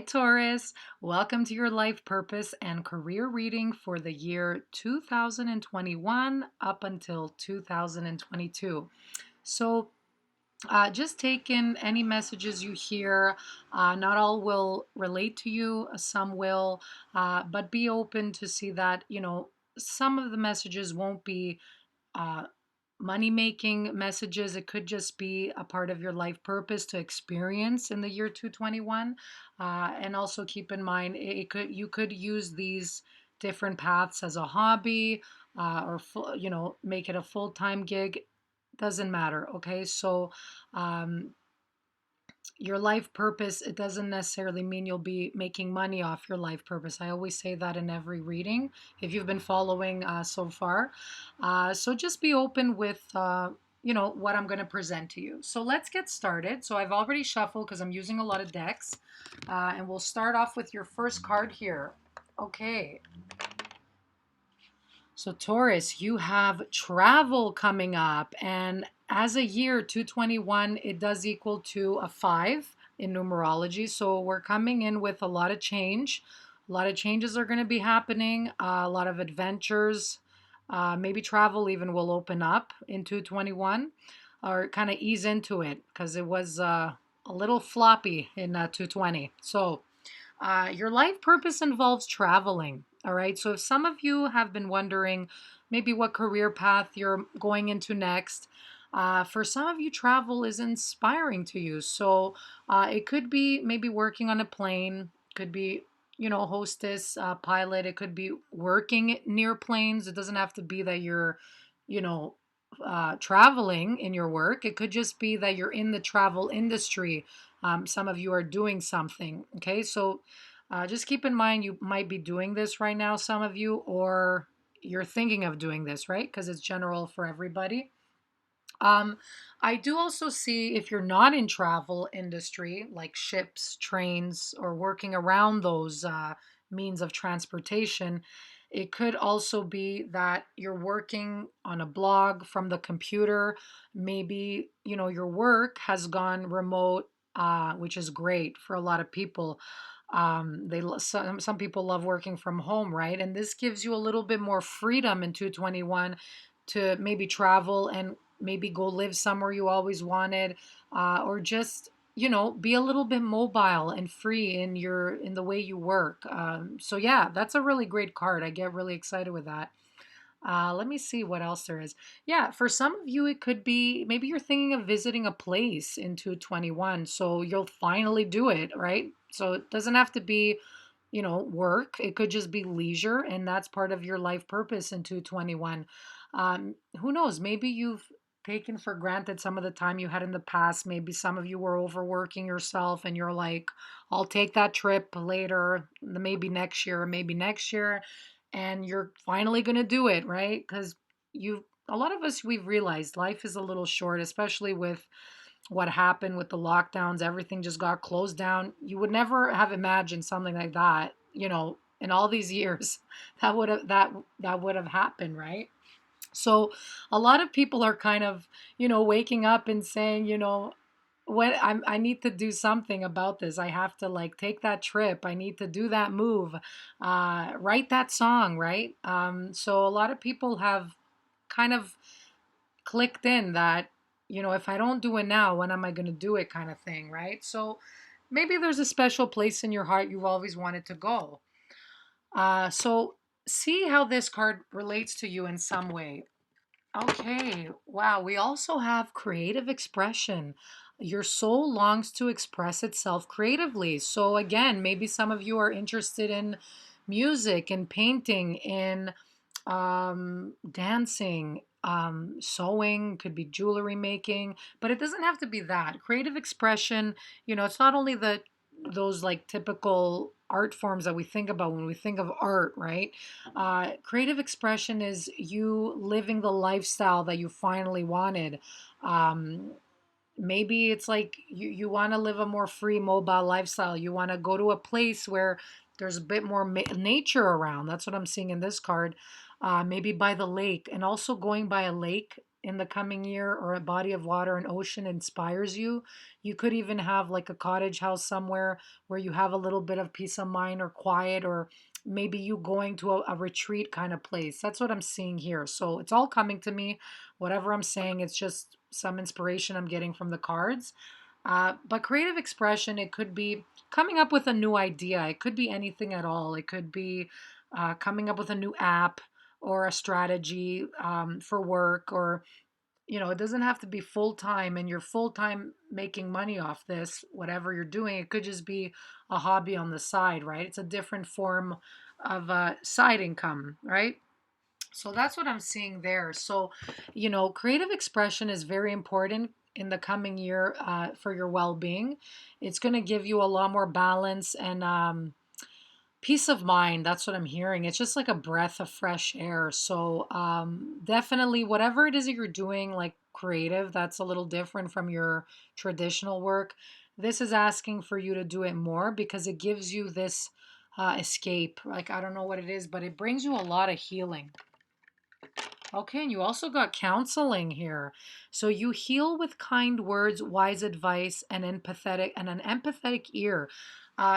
Taurus. Welcome to your life purpose and career reading for the year 2021 up until 2022. So, just take in any messages you hear. Not all will relate to you, some will, but be open to see that, some of the messages won't be. Uh, Money making messages. It could just be a part of your life purpose to experience in the year 221. And also keep in mind, you could use these different paths as a hobby, or make it a full-time gig. Doesn't matter. Okay. So um, your life purpose, it doesn't necessarily mean you'll be making money off your life purpose. I always say that in every reading if you've been following so far. So just be open with what I'm going to present to you. So let's get started. So I've already shuffled because I'm using a lot of decks, and we'll start off with your first card here. Okay. So, Taurus, you have travel coming up, and as a year, 221, it does equal to a 5 in numerology. So, we're coming in with a lot of change. A lot of changes are going to be happening, a lot of adventures. Maybe travel even will open up in 221 or kind of ease into it because it was a little floppy in 220. So, your life purpose involves traveling. All right. So if some of you have been wondering maybe what career path you're going into next, for some of you, travel is inspiring to you. So it could be maybe working on a plane, could be, hostess, pilot. It could be working near planes. It doesn't have to be that you're, you know, traveling in your work. It could just be that you're in the travel industry. Some of you are doing something. Okay. So just keep in mind you might be doing this right now, some of you, or you're thinking of doing this, right? Because it's general for everybody. Um, I do also see if you're not in travel industry, like ships, trains, or working around those means of transportation, it could also be that you're working on a blog from the computer. Maybe, your work has gone remote, which is great for a lot of people. Some people love working from home, right? And this gives you a little bit more freedom in 221 to maybe travel and maybe go live somewhere you always wanted, or just be a little bit mobile and free in the way you work. So yeah, that's a really great card. I get really excited with that. Let me see what else there is. Yeah, for some of you, it could be maybe you're thinking of visiting a place in 221. So you'll finally do it, right? So it doesn't have to be, work. It could just be leisure, and that's part of your life purpose in 221. Who knows? Maybe you've taken for granted some of the time you had in the past. Maybe some of you were overworking yourself, and you're like, I'll take that trip later, maybe next year, or maybe next year, and you're finally going to do it, right? Because a lot of us, we've realized life is a little short, especially with what happened with the lockdowns. Everything just got closed down. You would never have imagined something like that, in all these years that would have happened, right? So a lot of people are kind of, waking up and saying, when I need to do something about this. I have to like take that trip. I need to do that move, write that song, right? So a lot of people have kind of clicked in that, if I don't do it now, when am I going to do it, kind of thing, right? So maybe there's a special place in your heart you've always wanted to go. So see how this card relates to you in some way. Okay, wow. We also have creative expression. Your soul longs to express itself creatively. So, again, maybe some of you are interested in music and painting, in dancing, sewing, could be jewelry making, but it doesn't have to be that. Creative expression, it's not only those like typical art forms that we think about when we think of art, right? Creative expression is you living the lifestyle that you finally wanted. Um, Maybe it's like you want to live a more free, mobile lifestyle. You want to go to a place where there's a bit more nature around. That's what I'm seeing in this card. Maybe by the lake, and also going by a lake. in the coming year, or a body of water, an ocean inspires you. You could even have like a cottage house somewhere where you have a little bit of peace of mind or quiet, or maybe you going to a retreat kind of place. That's what I'm seeing here. So it's all coming to me. Whatever I'm saying, it's just some inspiration I'm getting from the cards. But creative expression, it could be coming up with a new idea. It could be anything at all. It could be coming up with a new app or a strategy for work, or it doesn't have to be full time and you're full time making money off this, whatever you're doing. It could just be a hobby on the side, right? It's a different form of side income, right? So that's what I'm seeing there. So, creative expression is very important in the coming year for your well being. It's going to give you a lot more balance and peace of mind. That's what I'm hearing. It's just like a breath of fresh air. So, definitely, whatever it is that you're doing, like creative, that's a little different from your traditional work. This is asking for you to do it more because it gives you this escape. Like, I don't know what it is, but it brings you a lot of healing. Okay, and you also got counseling here. So you heal with kind words, wise advice, and an empathetic ear.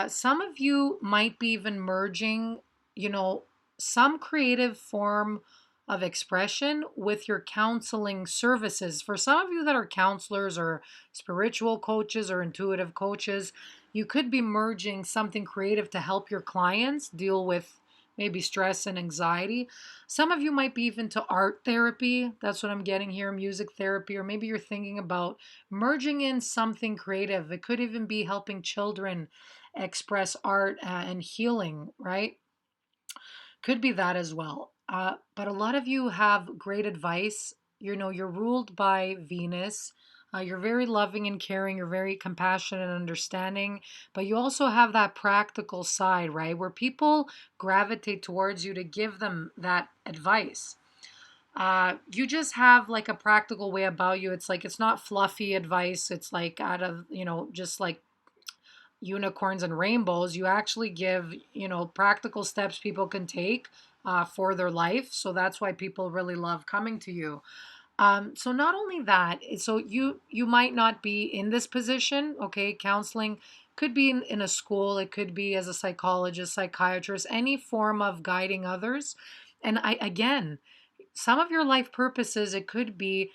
Some of you might be even merging, you know, some creative form of expression with your counseling services. For some of you that are counselors or spiritual coaches or intuitive coaches, you could be merging something creative to help your clients deal with maybe stress and anxiety. Some of you might be even to art therapy. That's what I'm getting here, music therapy, or maybe you're thinking about merging in something creative. It could even be helping children express art and healing, right? Could be that as well. But a lot of you have great advice. You're ruled by Venus. You're very loving and caring. You're very compassionate and understanding. But you also have that practical side, right? Where people gravitate towards you to give them that advice. You just have like a practical way about you. It's like it's not fluffy advice. It's like out of, just like unicorns and rainbows. You actually give, practical steps people can take for their life. So that's why people really love coming to you. So not only that, so you might not be in this position. Okay, counseling could be in a school. It could be as a psychologist, psychiatrist, any form of guiding others. And I again, some of your life purposes, it could be,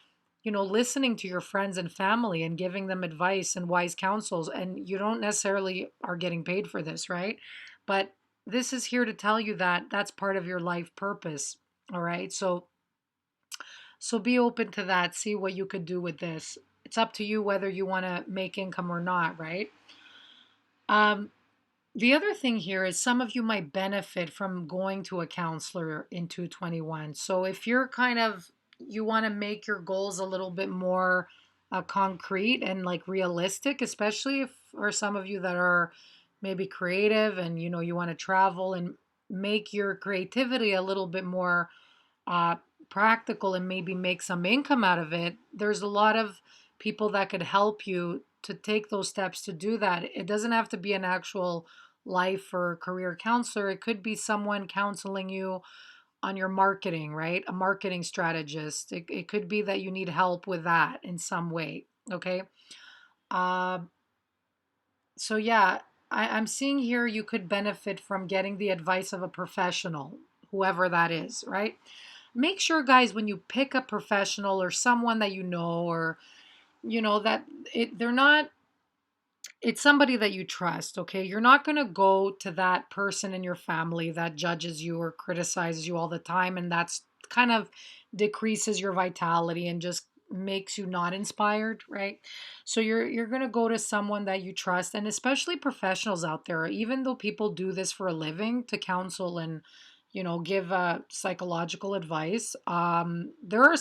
listening to your friends and family and giving them advice and wise counsels. And you don't necessarily are getting paid for this, right? But this is here to tell you that that's part of your life purpose. All right. So be open to that. See what you could do with this. It's up to you whether you want to make income or not, right? Um, the other thing here is some of you might benefit from going to a counselor in 221. So if you're you want to make your goals a little bit more concrete and like realistic, especially if for some of you that are maybe creative and you want to travel and make your creativity a little bit more uh, practical and maybe make some income out of it, there's a lot of people that could help you to take those steps to do that. It doesn't have to be an actual life or career counselor. It could be someone counseling you on your marketing, right? A marketing strategist. It could be that you need help with that in some way. Okay. Uh, so, yeah, I'm seeing here you could benefit from getting the advice of a professional, whoever that is, right? Make sure, guys, when you pick a professional or someone that or that they're not, it's somebody that you trust. Okay, you're not going to go to that person in your family that judges you or criticizes you all the time, and that's kind of decreases your vitality and just makes you not inspired, right? So you're going to go to someone that you trust, and especially professionals out there, even though people do this for a living to counsel and give psychological advice. There are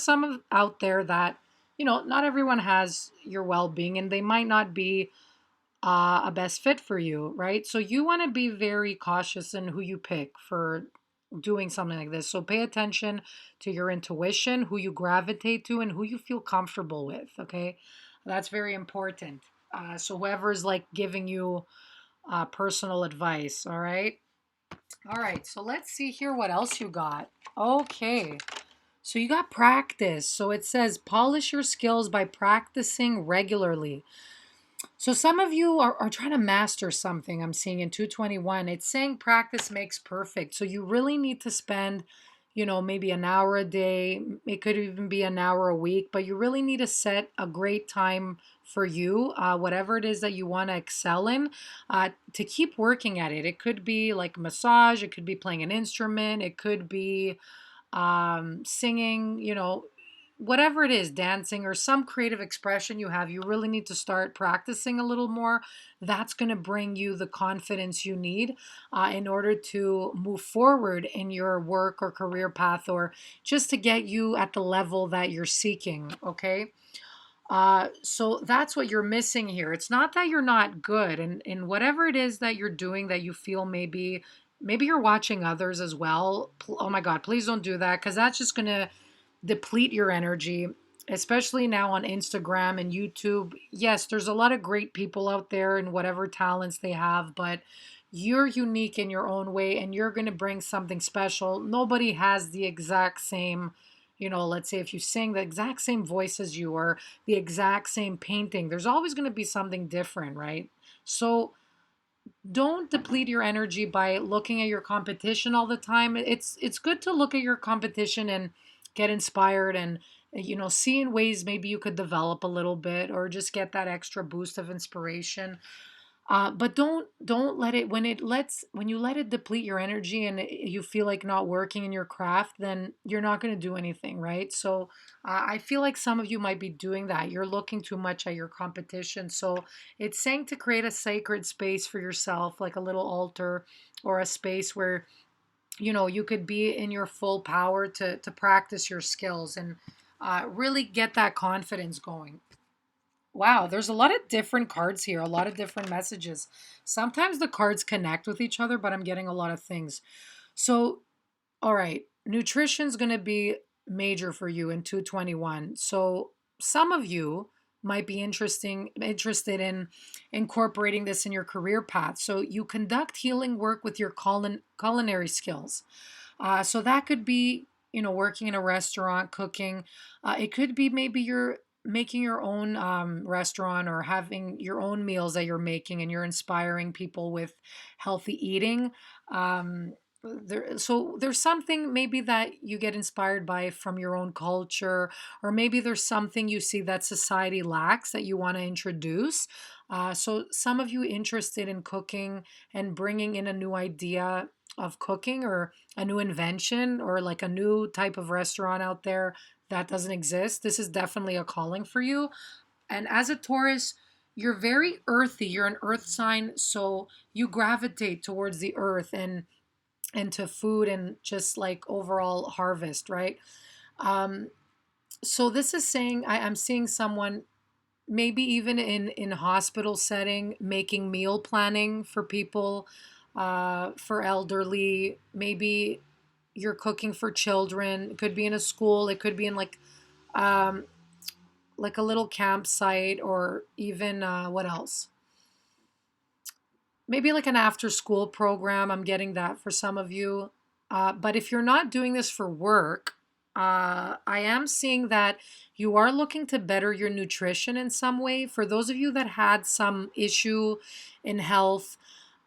out there that not everyone has your well-being, and they might not be a best fit for you, right? So you want to be very cautious in who you pick for doing something like this. So pay attention to your intuition, who you gravitate to, and who you feel comfortable with. Okay, that's very important. So whoever's like giving you personal advice. All right. So let's see here what else you got. Okay. So you got practice. So it says polish your skills by practicing regularly. So some of you are trying to master something. I'm seeing in 221. It's saying practice makes perfect. So you really need to spend, maybe an hour a day. It could even be an hour a week, but you really need to set a great time for you, whatever it is that you want to excel in, to keep working at it. It could be like massage, it could be playing an instrument, it could be singing, whatever it is, dancing or some creative expression you have, you really need to start practicing a little more. That's going to bring you the confidence you need in order to move forward in your work or career path, or just to get you at the level that you're seeking. Okay. So that's what you're missing here. It's not that you're not good, and in whatever it is that you're doing that you feel maybe you're watching others as well. Oh my God, please don't do that, because that's just gonna deplete your energy, especially now on Instagram and YouTube. Yes, there's a lot of great people out there and whatever talents they have, but you're unique in your own way and you're going to bring something special. Nobody has the exact same, let's say if you sing the exact same voice as you, or the exact same painting, there's always going to be something different, right? So don't deplete your energy by looking at your competition all the time. It's good to look at your competition and get inspired, and seeing ways maybe you could develop a little bit or just get that extra boost of inspiration. But don't let it, when you let it deplete your energy and you feel like not working in your craft, then you're not going to do anything, right? So I feel like some of you might be doing that. You're looking too much at your competition. So it's saying to create a sacred space for yourself, like a little altar or a space where you could be in your full power to practice your skills and really get that confidence going. Wow, there's a lot of different cards here, a lot of different messages. Sometimes the cards connect with each other, but I'm getting a lot of things. So, all right, nutrition's going to be major for you in 221. So, some of you might be interested in incorporating this in your career path. So, you conduct healing work with your culinary skills. So that could be, working in a restaurant, cooking. It could be maybe you're making your own restaurant or having your own meals that you're making and you're inspiring people with healthy eating. So there's something maybe that you get inspired by from your own culture, or maybe there's something you see that society lacks that you want to introduce. So some of you interested in cooking and bringing in a new idea of cooking, or a new invention, or like a new type of restaurant out there that doesn't exist. This is definitely a calling for you. And as a Taurus, you're very earthy. You're an earth sign, so you gravitate towards the earth and to food and just like overall harvest, right? Um, so this is saying I'm seeing someone maybe even in hospital setting making meal planning for people, for elderly. Maybe you're cooking for children. It could be in a school. It could be in um, like a little campsite, or even what else? Maybe like an after school program. I'm getting that for some of you. But if you're not doing this for work, I am seeing that you are looking to better your nutrition in some way. For those of you that had some issue in health,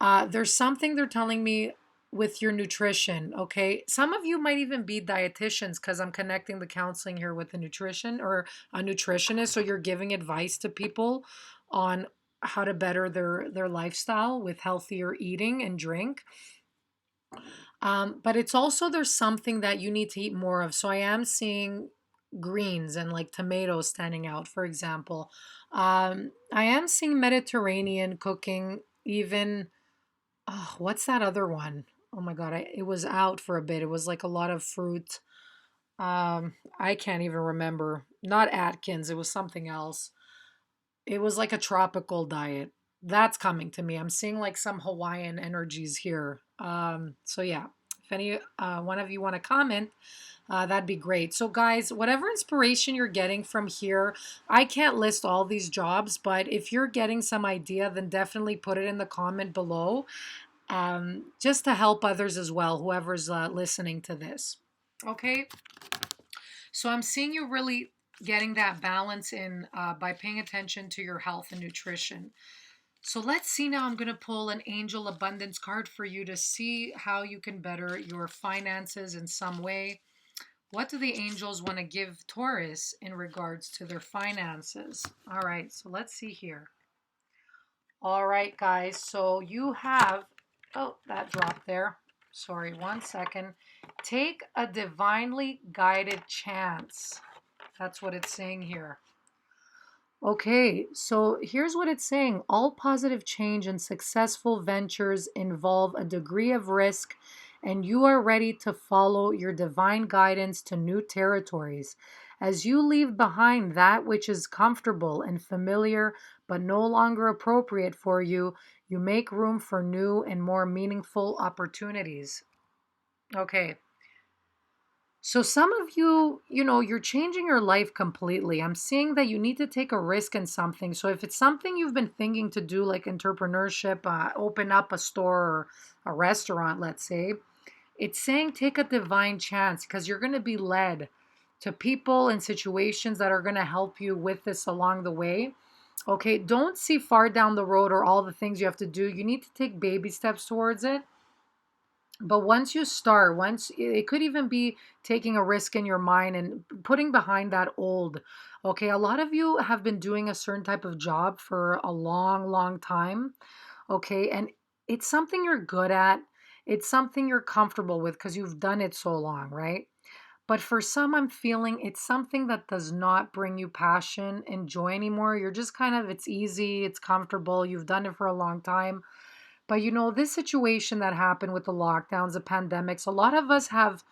there's something they're telling me with your nutrition. Okay. Some of you might even be dietitians, because I'm connecting the counseling here with the nutrition, or a nutritionist. So you're giving advice to people on how to better their lifestyle with healthier eating and drink. But it's also, there's something that you need to eat more of. So I am seeing greens and like tomatoes standing out, for example. I am seeing Mediterranean cooking, even, oh, what's that other one? Oh my God, it was out for a bit. It was like a lot of fruit. I can't even remember. Not Atkins, it was something else. It was like a tropical diet. That's coming to me. I'm seeing like some Hawaiian energies here. So yeah, if any one of you want to comment, that'd be great. So guys, whatever inspiration you're getting from here, I can't list all these jobs, but if you're getting some idea, then definitely put it in the comment below, just to help others as well, whoever's listening to this. Okay. So I'm seeing you really getting that balance in by paying attention to your health and nutrition. So let's see now. I'm going to pull an angel abundance card for you to see how you can better your finances in some way. What do the angels want to give Taurus in regards to their finances? All right, so let's see here. All right, guys. So you have, oh, that dropped there. Sorry, one second. Take a divinely guided chance. That's what it's saying here. Okay, so here's what it's saying. All positive change and successful ventures involve a degree of risk, and you are ready to follow your divine guidance to new territories. As you leave behind that which is comfortable and familiar but no longer appropriate for you, you make room for new and more meaningful opportunities. Okay. So some of you, you're changing your life completely. I'm seeing that you need to take a risk in something. So if it's something you've been thinking to do, like entrepreneurship, open up a store or a restaurant, let's say, it's saying take a divine chance because you're going to be led to people and situations that are going to help you with this along the way. Okay, don't see far down the road or all the things you have to do. You need to take baby steps towards it. But once you start, once it could even be taking a risk in your mind and putting behind that old. Okay, a lot of you have been doing a certain type of job for a long, long time. Okay, and it's something you're good at. It's something you're comfortable with because you've done it so long, right? But for some, I'm feeling it's something that does not bring you passion and joy anymore. You're just kind of, it's easy, it's comfortable, you've done it for a long time. But this situation that happened with the lockdowns, the pandemics, a lot of us have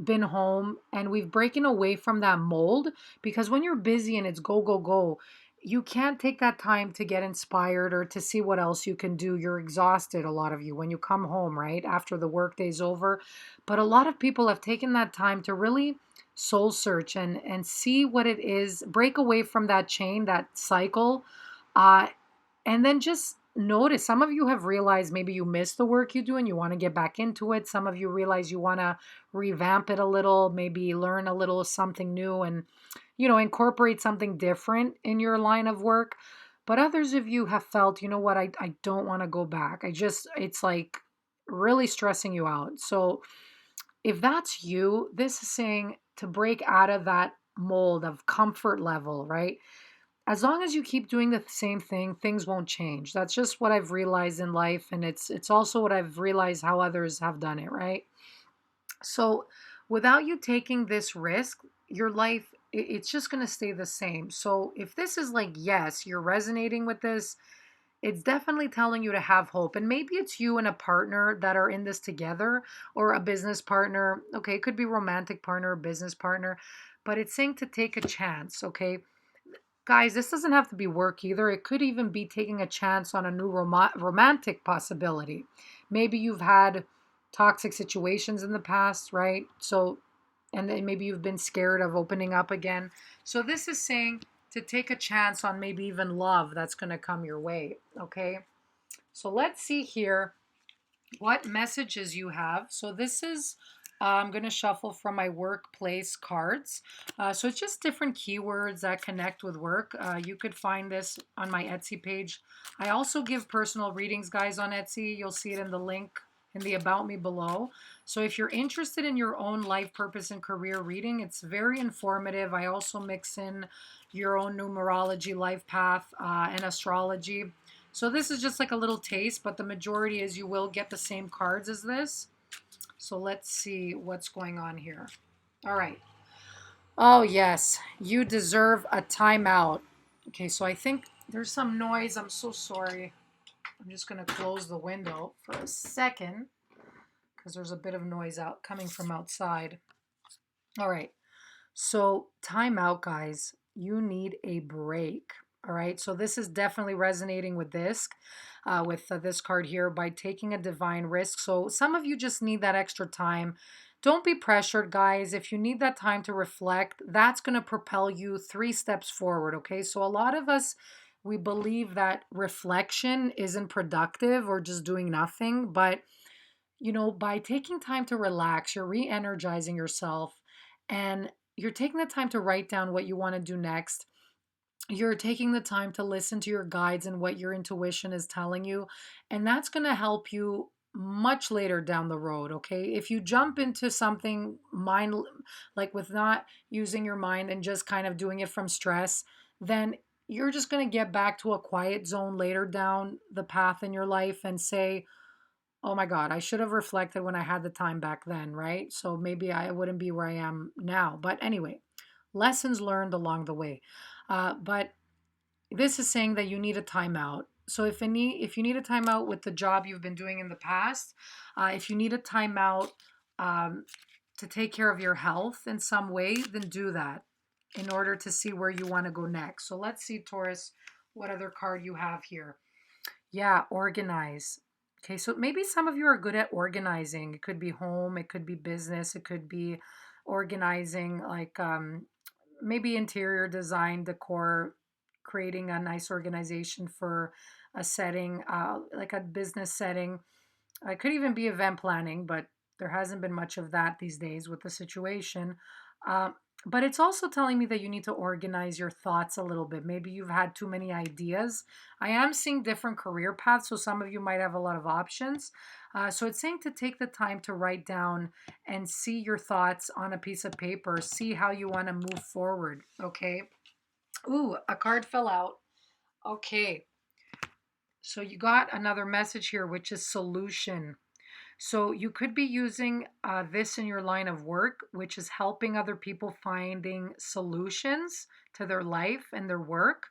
been home and we've broken away from that mold because when you're busy and it's go, go, go, you can't take that time to get inspired or to see what else you can do. You're exhausted, a lot of you, when you come home, right? After the workday's over. But a lot of people have taken that time to really soul search and see what it is, break away from that chain, that cycle, uh, and then just notice. Some of you have realized maybe you miss the work you do and you want to get back into it. Some of you realize you want to revamp it a little, maybe learn a little something new and, incorporate something different in your line of work. But others of you have felt, you know what, I don't want to go back. It's like really stressing you out. So if that's you, this is saying to break out of that mold of comfort level, right? As long as you keep doing the same thing, things won't change. That's just what I've realized in life, and it's also what I've realized how others have done it, right? So, without you taking this risk, your life it's just going to stay the same. So, if this is like yes, you're resonating with this, it's definitely telling you to have hope. And maybe it's you and a partner that are in this together or a business partner. Okay, it could be romantic partner or business partner, but it's saying to take a chance, okay? Guys, this doesn't have to be work either. It could even be taking a chance on a new romantic possibility. Maybe you've had toxic situations in the past, right? So, and then maybe you've been scared of opening up again. So, this is saying to take a chance on maybe even love that's going to come your way, okay? So, let's see here what messages you have. So this is, I'm going to shuffle from my workplace cards. So it's just different keywords that connect with work. You could find this on my Etsy page. I also give personal readings, guys, on Etsy. You'll see it in the link in the About Me below. So if you're interested in your own life purpose and career reading, it's very informative. I also mix in your own numerology, life path, and astrology. So this is just like a little taste, but the majority is you will get the same cards as this. So let's see what's going on here. All right. Oh, yes. You deserve a timeout. Okay, so I think there's some noise. I'm so sorry. I'm just going to close the window for a second because there's a bit of noise out coming from outside. All right. So, time out, guys. You need a break. All right. So, this is definitely resonating with this card here by taking a divine risk. So, some of you just need that extra time. Don't be pressured, guys. If you need that time to reflect, that's going to propel you 3 steps forward. Okay. So, a lot of us, we believe that reflection isn't productive or just doing nothing. But, by taking time to relax, you're re energizing yourself. And you're taking the time to write down what you want to do next. You're taking the time to listen to your guides and what your intuition is telling you. And that's going to help you much later down the road. Okay. If you jump into something mind, like with not using your mind and just kind of doing it from stress, then you're just going to get back to a quiet zone later down the path in your life and say, oh my God, I should have reflected when I had the time back then, right? So maybe I wouldn't be where I am now. But anyway, lessons learned along the way. But this is saying that you need a timeout. So if you need a timeout with the job you've been doing in the past, if you need a timeout um, to take care of your health in some way, then do that in order to see where you want to go next. So let's see, Taurus, what other card you have here. Yeah, organize. Okay, so maybe some of you are good at organizing. It could be home, it could be business, it could be organizing like maybe interior design, decor, creating a nice organization for a setting, like a business setting. It could even be event planning, but there hasn't been much of that these days with the situation. Uh, but it's also telling me that you need to organize your thoughts a little bit. Maybe you've had too many ideas. I am seeing different career paths, so some of you might have a lot of options. So it's saying to take the time to write down and see your thoughts on a piece of paper, see how you want to move forward. Okay. Ooh, a card fell out. Okay. So you got another message here, which is solution. So you could be using this in your line of work, which is helping other people finding solutions to their life and their work.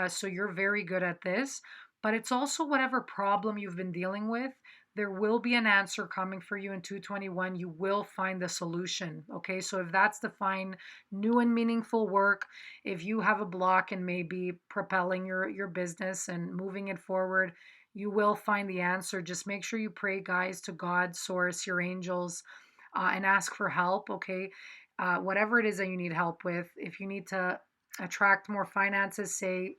So you're very good at this. But it's also whatever problem you've been dealing with, there will be an answer coming for you in 221. You will find the solution. Okay. So if that's to find new and meaningful work, if you have a block and maybe propelling your business and moving it forward, you will find the answer. Just make sure you pray, guys, to God, source, your angels, and ask for help. Okay. Whatever it is that you need help with, if you need to attract more finances, say,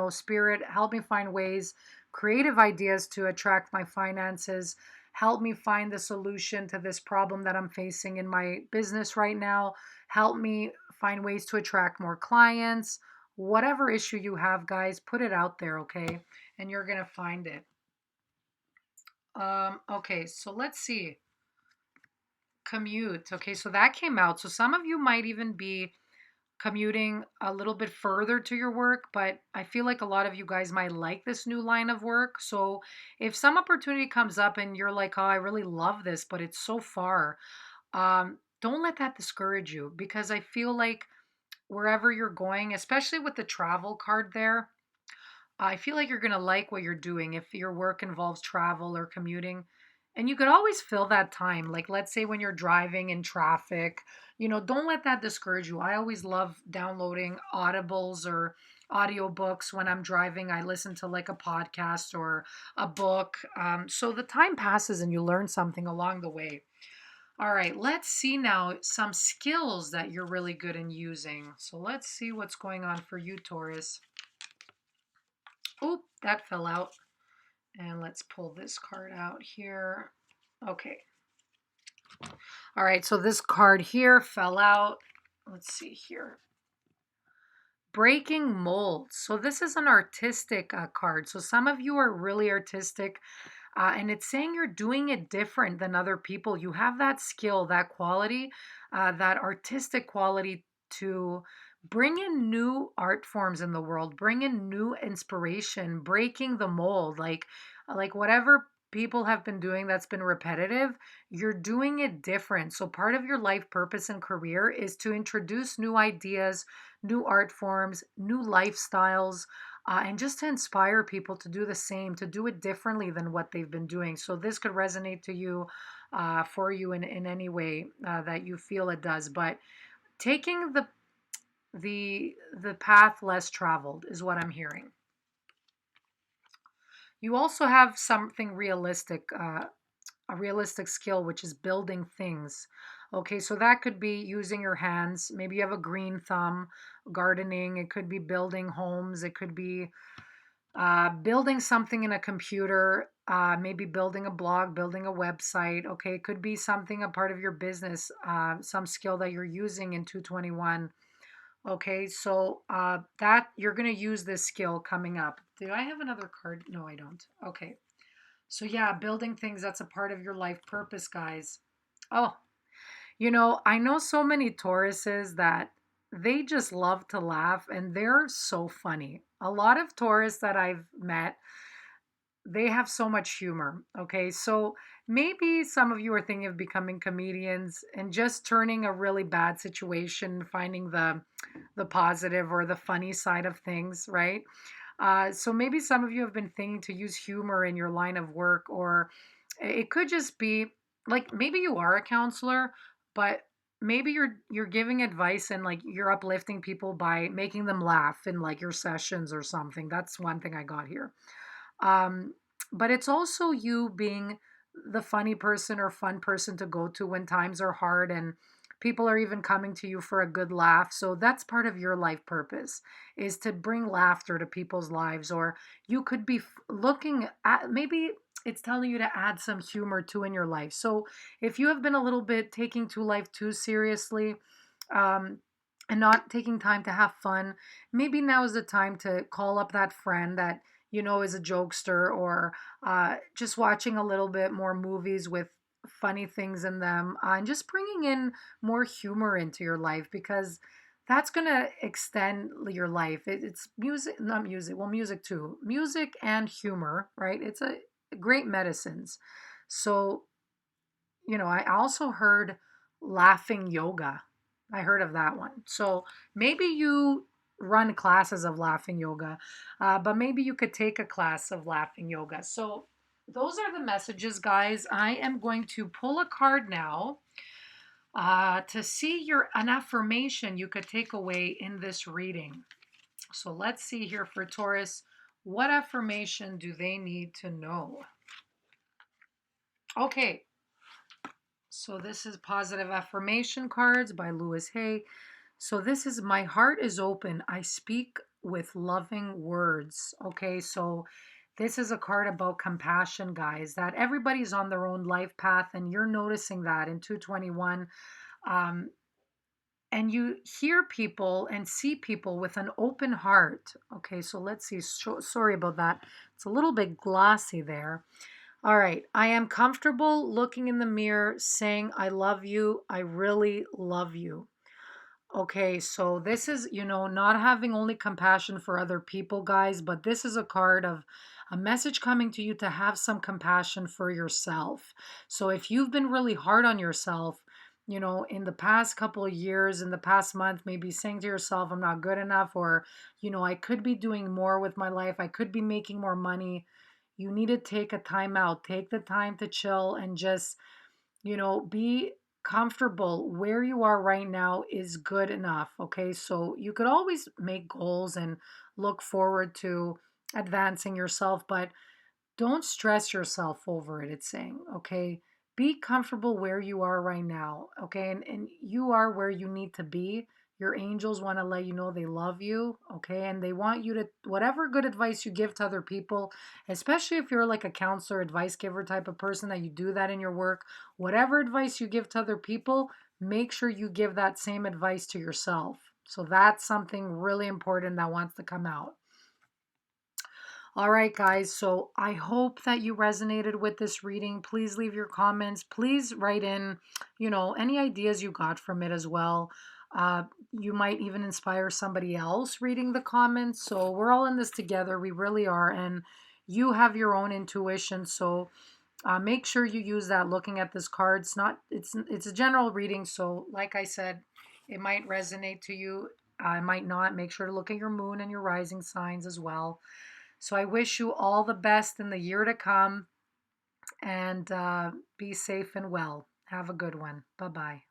Spirit, help me find ways, creative ideas to attract my finances. Help me find the solution to this problem that I'm facing in my business right now. Help me find ways to attract more clients. Whatever issue you have, guys, put it out there, okay? And you're going to find it. Okay, so let's see. Commute. Okay, so that came out. So some of you might even be commuting a little bit further to your work, but I feel like a lot of you guys might like this new line of work. So if some opportunity comes up and you're like, oh, I really love this, but it's so far, don't let that discourage you, because I feel like wherever you're going, especially with the travel card there, I feel like you're going to like what you're doing if your work involves travel or commuting. And you could always fill that time. Like, let's say when you're driving in traffic, don't let that discourage you. I always love downloading audibles or audiobooks when I'm driving. I listen to like a podcast or a book. So the time passes and you learn something along the way. All right, let's see now some skills that you're really good in using. So let's see what's going on for you, Taurus. Oop, that fell out. And let's pull this card out here. Okay. All right, so this card here fell out. Let's see here. Breaking molds. So this is an artistic card. So some of you are really artistic, and it's saying you're doing it different than other people. You have that skill, that quality, that artistic quality to bring in new art forms in the world, bring in new inspiration, breaking the mold, like whatever people have been doing that's been repetitive, you're doing it different. So part of your life purpose and career is to introduce new ideas, new art forms, new lifestyles, and just to inspire people to do the same, to do it differently than what they've been doing. So this could resonate to you, for you in any way that you feel it does. But taking the path less traveled is what I'm hearing. You also have something realistic, a realistic skill, which is building things. Okay, so that could be using your hands. Maybe you have a green thumb, gardening. It could be building homes. It could be Building something in a computer, maybe building a blog, building a website. Okay, it could be something a part of your business, some skill that you're using in 221. Okay, so that you're going to use this skill coming up. Do I have another card? No, I don't. Okay, so yeah, building things, that's a part of your life purpose, guys. Oh, I know so many Tauruses that they just love to laugh and they're so funny. A lot of Taurus that I've met, they have so much humor. Okay, so maybe some of you are thinking of becoming comedians and just turning a really bad situation, finding the positive or the funny side of things, right? So maybe some of you have been thinking to use humor in your line of work, or it could just be like maybe you are a counselor, but maybe you're giving advice and like you're uplifting people by making them laugh in like your sessions or something. That's one thing I got here. Um, but it's also you being the funny person or fun person to go to when times are hard and people are even coming to you for a good laugh. So that's part of your life purpose, is to bring laughter to people's lives. Or you could be looking at, maybe it's telling you to add some humor too in your life. So if you have been a little bit taking to life too seriously, um, and not taking time to have fun, maybe now is the time to call up that friend that is a jokester, or just watching a little bit more movies with funny things in them, and just bringing in more humor into your life, because that's going to extend your life. It's music, not music, well, music too. Music and humor, right? It's a great medicines. So, I also heard laughing yoga. I heard of that one. So maybe you run classes of laughing yoga, but maybe you could take a class of laughing yoga. So those are the messages, guys. I am going to pull a card now to see an affirmation you could take away in this reading. So let's see here for Taurus. What affirmation do they need to know? Okay, so this is Positive Affirmation Cards by Louis Hay. So this is, my heart is open. I speak with loving words. Okay, so this is a card about compassion, guys, that everybody's on their own life path, and you're noticing that in 221. Um, and you hear people and see people with an open heart. Okay, so let's see. Sorry about that. It's a little bit glossy there. All right. I am comfortable looking in the mirror saying, I love you. I really love you. Okay. So this is, not having only compassion for other people, guys, but this is a card of a message coming to you to have some compassion for yourself. So if you've been really hard on yourself, in the past couple of years, in the past month, maybe saying to yourself, I'm not good enough, or, I could be doing more with my life. I could be making more money. You need to take a time out, take the time to chill and just, be comfortable. Where you are right now is good enough. Okay. So you could always make goals and look forward to advancing yourself, but don't stress yourself over it, it's saying. Okay. Be comfortable where you are right now. Okay. And you are where you need to be. Your angels want to let you know they love you. Okay. And they want you to, whatever good advice you give to other people, especially if you're like a counselor, advice giver type of person, that you do that in your work, whatever advice you give to other people, make sure you give that same advice to yourself. So that's something really important that wants to come out. All right, guys. So I hope that you resonated with this reading. Please leave your comments. Please write in, any ideas you got from it as well. You might even inspire somebody else reading the comments. So we're all in this together. We really are. And you have your own intuition. So make sure you use that looking at this card. It's a general reading. So like I said, it might resonate to you. It might not. Make sure to look at your moon and your rising signs as well. So I wish you all the best in the year to come, and be safe and well. Have a good one. Bye bye.